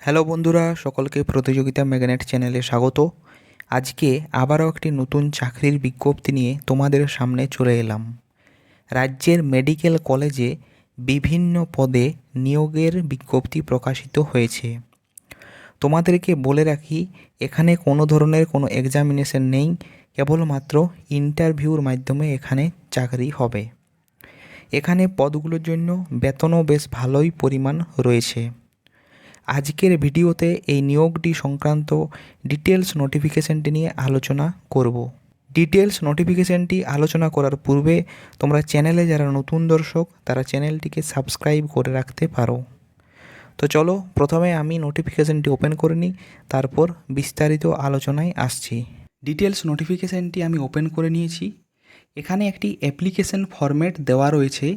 Hello বন্ধুরা, সকলকে প্রতিযোগিতা ম্যাগনেট চ্যানেলে স্বাগত। আজকে আবারও একটি নতুন চাকরির বিজ্ঞপ্তি নিয়ে তোমাদের সামনে চলে এলাম। রাজ্যের মেডিকেল কলেজে বিভিন্ন পদে নিয়োগের বিজ্ঞপ্তি প্রকাশিত হয়েছে। তোমাদেরকে বলে রাখি, এখানে কোনো ধরনের কোনো এক্সামিনেশন নেই, কেবলমাত্র ইন্টারভিউর মাধ্যমে এখানে চাকরি হবে। এখানে পদগুলোর জন্য বেতনও বেশ ভালোই পরিমাণ রয়েছে। আজকের ভিডিওতে এই নিয়োগটি সংক্রান্ত ডিটেলস নোটিফিকেশানটি নিয়ে আলোচনা করব। ডিটেলস নোটিফিকেশানটি আলোচনা করার পূর্বে তোমরা চ্যানেলে যারা নতুন দর্শক তারা চ্যানেলটিকে সাবস্ক্রাইব করে রাখতে পারো। তো চলো, প্রথমে আমি নোটিফিকেশানটি ওপেন করে নিই, তারপর বিস্তারিত আলোচনায় আসছি। ডিটেলস নোটিফিকেশানটি আমি ওপেন করে নিয়েছি। এখানে একটি অ্যাপ্লিকেশন ফরম্যাট দেওয়া রয়েছে।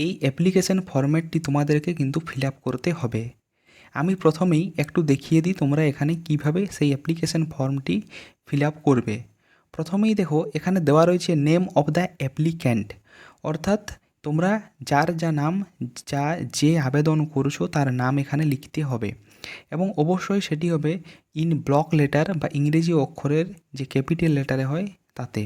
এই অ্যাপ্লিকেশন ফরম্যাটটি তোমাদেরকে কিন্তু ফিল আপ করতে হবে। আমি প্রথমেই একটু দেখিয়ে দিই তোমরা এখানে কিভাবে সেই অ্যাপ্লিকেশন ফর্মটি ফিল আপ করবে। প্রথমেই দেখো, এখানে দেওয়া রয়েছে নেম অফ দ্য অ্যাপ্লিক্যান্ট, অর্থাৎ তোমরা যার যা নাম, যে আবেদন করছো তার নাম এখানে লিখতে হবে এবং অবশ্যই সেটি হবে ইন ব্লক লেটার বা ইংরেজি অক্ষরের যে ক্যাপিটাল লেটারে হয় তাতে।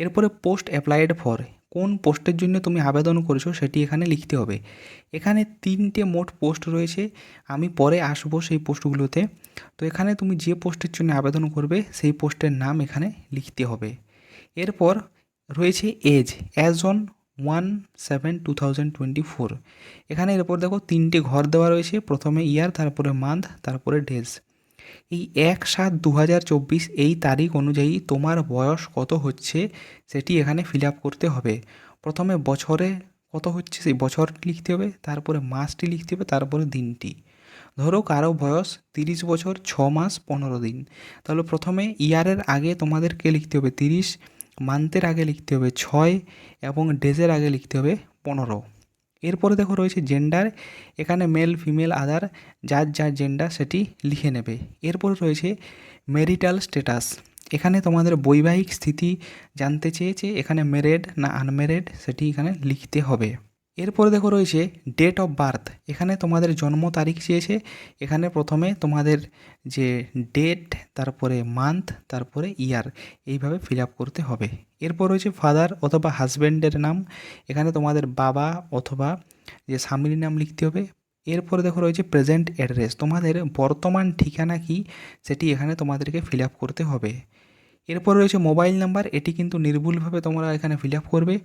এরপরে পোস্ট অ্যাপ্লাইড ফর, কোন পোস্টের জন্য তুমি আবেদন করেছো সেটি এখানে লিখতে হবে। এখানে 3টে মোট পোস্ট রয়েছে, আমি পরে আসবো সেই পোস্টগুলোতে। তো এখানে তুমি যে পোস্টের জন্য আবেদন করবে সেই পোস্টের নাম এখানে লিখতে হবে। এরপর রয়েছে এজ, অ্যাজ অন 1/7/2024। এখানে এরপর দেখো 3টে ঘর দেওয়া রয়েছে, প্রথমে ইয়ার, তারপরে মান্থ, তারপরে ডেজ। এই 1/7/2024 এই তারিখ অনুযায়ী তোমার বয়স কত হচ্ছে সেটি এখানে ফিল আপ করতে হবে। প্রথমে বছরে কত হচ্ছে সেই বছর লিখতে হবে, তারপরে মাসটি লিখতে হবে, তারপরে দিনটি। ধরো কারো বয়স 30 বছর 6 মাস 15 দিন, তাহলে প্রথমে ইয়ারের আগে তোমাদেরকে লিখতে হবে 30, মান্থের আগে লিখতে হবে 6 এবং ডেজের আগে লিখতে হবে 15। এরপরে দেখো রয়েছে জেন্ডার, এখানে মেল ফিমেল আদার যার যার জেন্ডার সেটি লিখে নেবে। এরপরে রয়েছে ম্যারিটাল স্ট্যাটাস, এখানে তোমাদের বৈবাহিক স্থিতি জানতে চেয়েছে, এখানে ম্যারেড না আনম্যারেড সেটি এখানে লিখতে হবে। এরপরে দেখো রয়েছে ডেট অফ বার্থ, এখানে তোমাদের জন্ম তারিখ চেয়েছে, এখানে প্রথমে তোমাদের যে ডেট, তারপরে মান্থ, তারপরে ইয়ার, এইভাবে ফিল আপ করতে হবে। এরপর রয়েছে ফাদার অথবা হাজব্যান্ডের নাম, এখানে তোমাদের বাবা অথবা যে স্বামীর নাম লিখতে হবে। এরপরে দেখো রয়েছে প্রেজেন্ট অ্যাড্রেস, তোমাদের বর্তমান ঠিকানা কি সেটি এখানে তোমাদেরকে ফিল আপ করতে হবে। এরপর রয়েছে মোবাইল নাম্বার, এটি কিন্তু নির্ভুলভাবে তোমরা এখানে ফিল আপ করবে।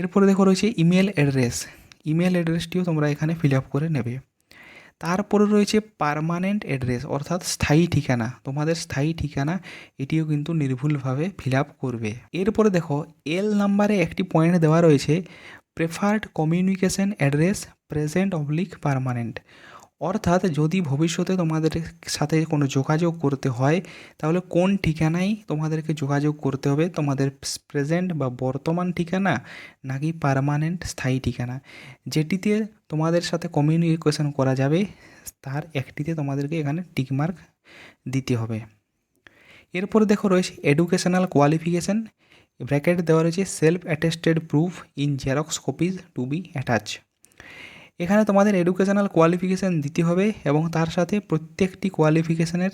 এরপরে দেখো রয়েছে ইমেল অ্যাড্রেস, ইমেল অ্যাড্রেসটিও তোমরা এখানে ফিল আপ করে নেবে। তারপরে রয়েছে পার্মানেন্ট অ্যাড্রেস, অর্থাৎ স্থায়ী ঠিকানা, তোমাদের স্থায়ী ঠিকানা এটিও কিন্তু নির্ভুলভাবে ফিল আপ করবে। এরপরে দেখো এল নাম্বারে একটি পয়েন্ট দেওয়া রয়েছে প্রেফার্ড কমিউনিকেশন অ্যাড্রেস প্রেজেন্ট/পার্মানেন্ট, অর্থাৎ যদি ভবিষ্যতে তোমাদের সাথে কোনো যোগাযোগ করতে হয় তাহলে কোন ঠিকানায় তোমাদেরকে যোগাযোগ করতে হবে, তোমাদের প্রেজেন্ট বা বর্তমান ঠিকানা নাকি পার্মানেন্ট স্থায়ী ঠিকানা, যেটিতে তোমাদের সাথে কমিউনিকেশন করা যাবে তার একটিতে তোমাদেরকে এখানে টিকমার্ক দিতে হবে। এরপরে দেখো রয়েছে এডুকেশনাল কোয়ালিফিকেশান, ব্র্যাকেট দেওয়া রয়েছে self attested proof in xerox copies to be attach. এখানে তোমাদের এডুকেশনাল কোয়ালিফিকেশান দিতে হবে এবং তার সাথে প্রত্যেকটি কোয়ালিফিকেশানের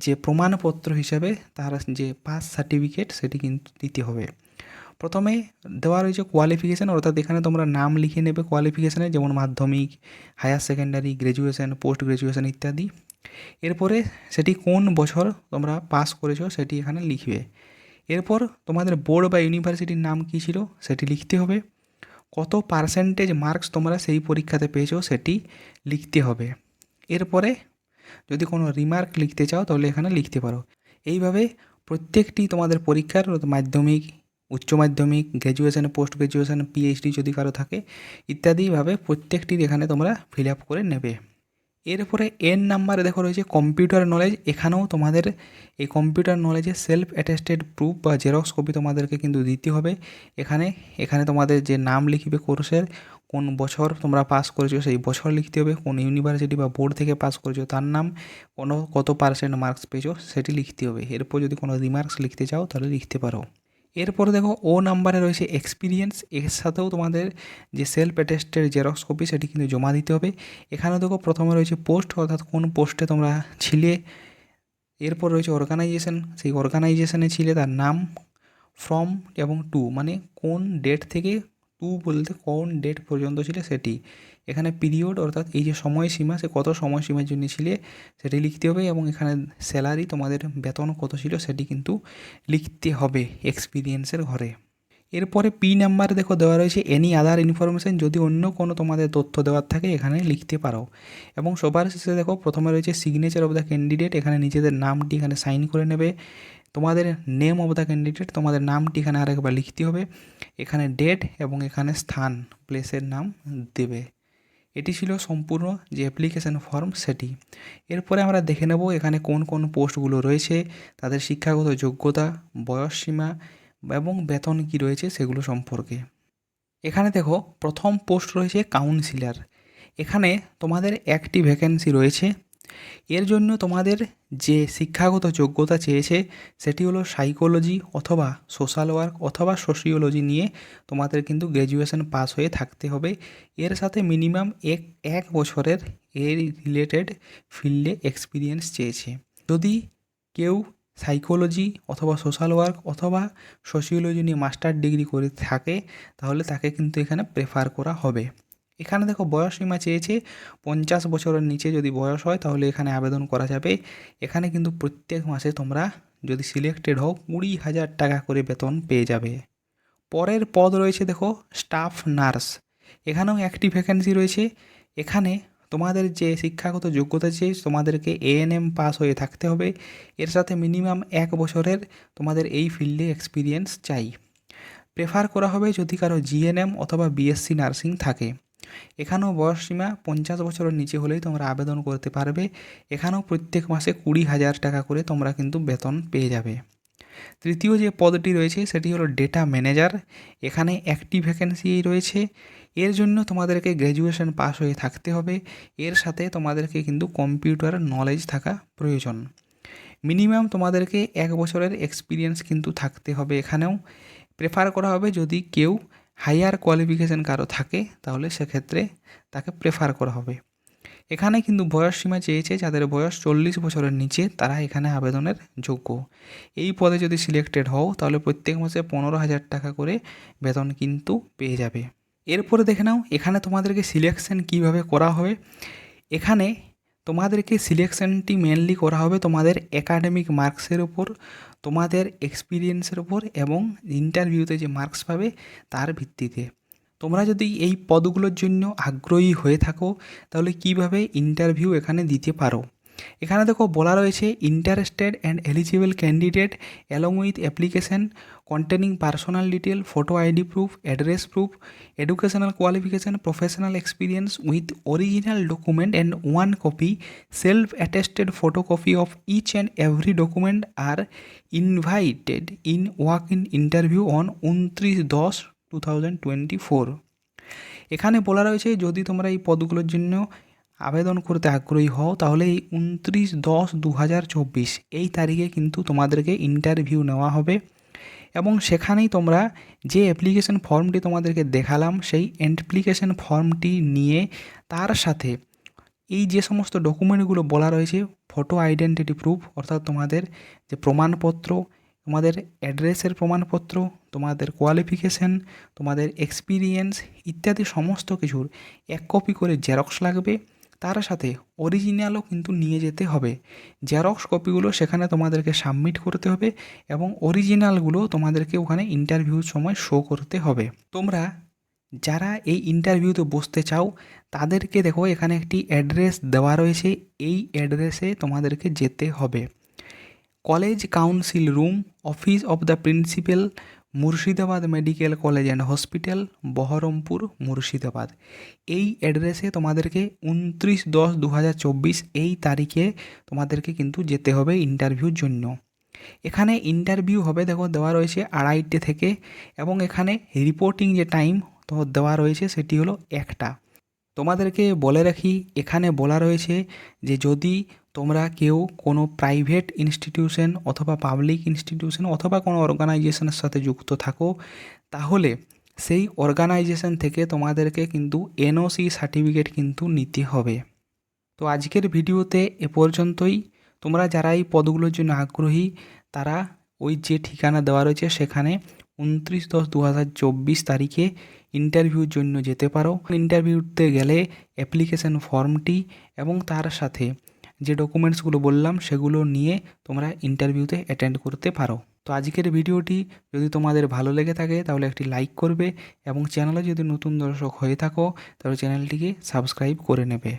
যে প্রমাণপত্র হিসাবে তার যে পাস সার্টিফিকেট সেটি কিন্তু দিতে হবে। প্রথমে দেওয়া রয়েছে কোয়ালিফিকেশান, অর্থাৎ এখানে তোমরা নাম লিখে নেবে কোয়ালিফিকেশানে, যেমন মাধ্যমিক, higher secondary, graduation, post graduation ইত্যাদি। এরপরে সেটি কোন বছর তোমরা পাস করেছো সেটি এখানে লিখবে। এরপর তোমাদের বোর্ড বা ইউনিভার্সিটির নাম কী ছিল সেটি লিখতে হবে। কত পার্সেন্টেজ মার্কস তোমরা সেই পরীক্ষাতে পেয়েছো সেটি লিখতে হবে। এরপরে যদি কোনো রিমার্ক লিখতে চাও তাহলে এখানে লিখতে পারো। এইভাবে প্রত্যেকটি তোমাদের পরীক্ষার মাধ্যমিক, উচ্চ মাধ্যমিক, গ্র্যাজুয়েশন, পোস্ট গ্র্যাজুয়েশন, পিএইচডি যদি কারো থাকে ইত্যাদিভাবে প্রত্যেকটির এখানে তোমরা ফিল আপ করে নেবে। এরপরে এন নাম্বারে দেখো রয়েছে কম্পিউটার নলেজ, এখানেও তোমাদের এই কম্পিউটার নলেজে সেলফ অ্যাটেস্টেড প্রুফ বা জেরক্স কপি তোমাদেরকে কিন্তু দিতে হবে। এখানে তোমাদের যে নাম লিখবে কোর্সের, কোন বছর তোমরা পাস করেছো সেই বছর লিখতে হবে, কোন ইউনিভার্সিটি বা বোর্ড থেকে পাস করেছো তার নাম, কত পার্সেন্ট মার্কস পেয়েছো সেটি লিখতে হবে। এরপর যদি কোনো রিমার্কস লিখতে চাও তাহলে লিখতে পারো। এরপরে দেখো ও নাম্বারে রয়েছে এক্সপিরিয়েন্স, এর সাথেও তোমাদের যে সেলফ অ্যাটেস্টেড জেরক্স কপি সেটি কিন্তু জমা দিতে হবে। এখানে দেখো প্রথমে রয়েছে পোস্ট, অর্থাৎ কোন পোস্টে তোমরা ছিলে। এরপর রয়েছে অর্গানাইজেশন, সেই অর্গানাইজেশনে ছিলে তার নাম, ফ্রম এবং টু মানে কোন ডেট থেকে, টু বলতে কোন ডেট পর্যন্ত ছিলে সেটি। এখানে পিরিয়ড অর্থাৎ এই যে সময়সীমা, সে কত সময়সীমার জন্য ছিলে সেটি লিখতে হবে, এবং এখানে স্যালারি তোমাদের বেতন কত ছিল সেটি কিন্তু লিখতে হবে এক্সপিরিয়েন্সের ঘরে। এরপরে পি নাম্বার দেখো দেওয়া রয়েছে এনি আদার ইনফরমেশান, যদি অন্য কোনো তোমাদের তথ্য দেওয়ার থাকে এখানে লিখতে পারো। এবং সবার শেষে দেখো প্রথমে রয়েছে সিগনেচার অফ দ্য ক্যান্ডিডেট, এখানে নিজেদের নামটি এখানে সাইন করে নেবে। তোমাদের নেম অফ দ্য ক্যান্ডিডেট, তোমাদের নামটি এখানে আরেকবার লিখতে হবে। এখানে ডেট এবং এখানে স্থান, প্লেসের নাম দেবে। এটি ছিল সম্পূর্ণ যে অ্যাপ্লিকেশন ফর্ম সেটি। এরপরে আমরা দেখে নেব এখানে কোন কোন পোস্টগুলো রয়েছে, তাদের শিক্ষাগত যোগ্যতা, বয়সসীমা এবং বেতন কী রয়েছে সেগুলো সম্পর্কে। এখানে দেখো প্রথম পোস্ট রয়েছে কাউন্সিলর। এখানে তোমাদের একটি ভ্যাকেন্সি রয়েছে। এর জন্য তোমাদের যে শিক্ষাগত যোগ্যতা চেয়েছে সেটি হলো সাইকোলজি অথবা সোশ্যাল ওয়ার্ক অথবা সোশিওলজি নিয়ে তোমাদের কিন্তু গ্র্যাজুয়েশন পাস হয়ে থাকতে হবে। এর সাথে মিনিমাম এক বছরের এর রিলেটেড ফিল্ডে এক্সপিরিয়েন্স চেয়েছে। যদি কেউ সাইকোলজি অথবা সোশ্যাল ওয়ার্ক অথবা সোশিওলজি নিয়ে মাস্টার ডিগ্রি করে থাকে তাহলে তাকে কিন্তু এখানে প্রেফার করা হবে। এখানে দেখো বয়সসীমা চেয়েছে 50 বছরের নিচে যদি বয়স হয় তাহলে এখানে আবেদন করা যাবে। এখানে কিন্তু প্রত্যেক মাসে তোমরা যদি সিলেক্টেড হও 20,000 টাকা করে বেতন পেয়ে যাবে। পরের পদ রয়েছে দেখো স্টাফ নার্স, এখানেও একটি ভ্যাকেন্সি রয়েছে। এখানে তোমাদের যে শিক্ষাগত যোগ্যতা চেয়ে তোমাদেরকে এএনএম পাস হয়ে থাকতে হবে। এর সাথে মিনিমাম 1 বছরের তোমাদের এই ফিল্ডে এক্সপিরিয়েন্স চাই। প্রেফার করা হবে যদি কারো জিএনএম অথবা বিএসসি নার্সিং থাকে। এখানেও বয়সসীমা 50 বছরের নিচে হলেই তোমরা আবেদন করতে পারবে। এখানেও প্রত্যেক মাসে 20,000 টাকা করে তোমরা কিন্তু বেতন পেয়ে যাবে। তৃতীয় যে পদটি রয়েছে সেটি হলো ডেটা ম্যানেজার। এখানে একটি ভ্যাকেন্সি রয়েছে। এর জন্য তোমাদেরকে গ্র্যাজুয়েশন পাস হয়ে থাকতে হবে। এর সাথে তোমাদেরকে কিন্তু কম্পিউটার নলেজ থাকা প্রয়োজন। মিনিমাম তোমাদেরকে 1 বছরের এক্সপিরিয়েন্স কিন্তু থাকতে হবে। এখানেও প্রেফার করা হবে যদি কেউ হাইয়ার কোয়ালিফিকেশান কারো থাকে তাহলে সেক্ষেত্রে তাকে প্রেফার করা হবে। এখানে কিন্তু বয়সসীমা চেয়েছে যাদের বয়স 40 বছরের নিচে তারা এখানে আবেদনের যোগ্য। এই পদে যদি সিলেক্টেড হও তাহলে প্রত্যেক মাসে 15,000 টাকা করে বেতন কিন্তু পেয়ে যাবে। এরপরে দেখে নাও এখানে তোমাদেরকে সিলেকশন কিভাবে করা হবে। এখানে তোমাদেরকে সিলেকশনটি মেনলি করা হবে তোমাদের একাডেমিক মার্কসের ওপর, তোমাদের এক্সপিরিয়েন্সের ওপর এবং ইন্টারভিউতে যে মার্কস পাবে তার ভিত্তিতে। তোমরা যদি এই পদগুলোর জন্য আগ্রহী হয়ে থাকো তাহলে কিভাবে ইন্টারভিউ এখানে দিতে পারো। এখানে দেখো বলা রয়েছে interested and eligible candidate along with application containing personal detail, photo ID proof, address proof, educational qualification, professional experience with original document and one copy self attested photocopy of each and every document are invited in walk in interview on 29/10/2024। এখানে বলা রয়েছে যদি তোমরা এই পদগুলোর জন্য আবেদন করতে আগ্রহী হও তাহলে এই 29/10/2024 এই তারিখে কিন্তু তোমাদেরকে ইন্টারভিউ নেওয়া হবে। এবং সেখানেই তোমরা যে অ্যাপ্লিকেশন ফর্মটি তোমাদেরকে দেখালাম সেই অ্যাপ্লিকেশন ফর্মটি নিয়ে তার সাথে এই যে সমস্ত ডকুমেন্টগুলো বলা রয়েছে, ফটো আইডেন্টিটি প্রুফ অর্থাৎ তোমাদের যে প্রমাণপত্র, তোমাদের অ্যাড্রেসের প্রমাণপত্র, তোমাদের কোয়ালিফিকেশান, তোমাদের এক্সপিরিয়েন্স ইত্যাদি সমস্ত কিছুর 1 কপি করে জেরক্স লাগবে। তার সাথে অরিজিনালও কিন্তু নিয়ে যেতে হবে। জেরক্স কপিগুলো সেখানে তোমাদেরকে সাবমিট করতে হবে এবং অরিজিনালগুলো তোমাদেরকে ওখানে ইন্টারভিউর সময় শো করতে হবে। তোমরা যারা এই ইন্টারভিউতে বসতে চাও তাদেরকে দেখো এখানে একটি অ্যাড্রেস দেওয়া রয়েছে, এই অ্যাড্রেসে তোমাদেরকে যেতে হবে। College council room, office of the principal, Murshidabad medical college and hospital, Baharampur, Murshidabad. এই অ্যাড্রেসে তোমাদেরকে 29/10/2024 এই তারিখে তোমাদেরকে কিন্তু যেতে হবে ইন্টারভিউর জন্য। এখানে ইন্টারভিউ হবে দেখো দেওয়া রয়েছে 2:30 থেকে, এবং এখানে রিপোর্টিং যে টাইম তো দেওয়া রয়েছে সেটি হলো 1টা। তোমাদেরকে বলে রাখি, এখানে বলা রয়েছে যে যদি তোমরা কেউ কোনো প্রাইভেট ইনস্টিটিউশন অথবা পাবলিক ইনস্টিটিউশন অথবা কোনো অর্গানাইজেশনের সাথে যুক্ত থাকো, তাহলে সেই অর্গানাইজেশন থেকে তোমাদেরকে কিন্তু এনওসি সার্টিফিকেট কিন্তু নিতে হবে। তো আজকের ভিডিওতে এ পর্যন্তই। তোমরা যারা এই পদগুলোর জন্য আগ্রহী তারা ওই যে ঠিকানা দেওয়া রয়েছে সেখানে 29/10/2024 তারিখে ইন্টারভিউর জন্য যেতে পারো। ইন্টারভিউতে গেলে অ্যাপ্লিকেশন ফর্মটি এবং তার সাথে যে ডকুমেন্টসগুলো বললাম সেগুলো নিয়ে তোমরা ইন্টারভিউতে অ্যাটেন্ড করতে পারো। তো আজকের ভিডিওটি যদি তোমাদের ভালো লেগে থাকে তাহলে একটি লাইক করবে এবং চ্যানেলে যদি নতুন দর্শক হয়ে থাকো তাহলে চ্যানেলটিকে সাবস্ক্রাইব করে নেবে।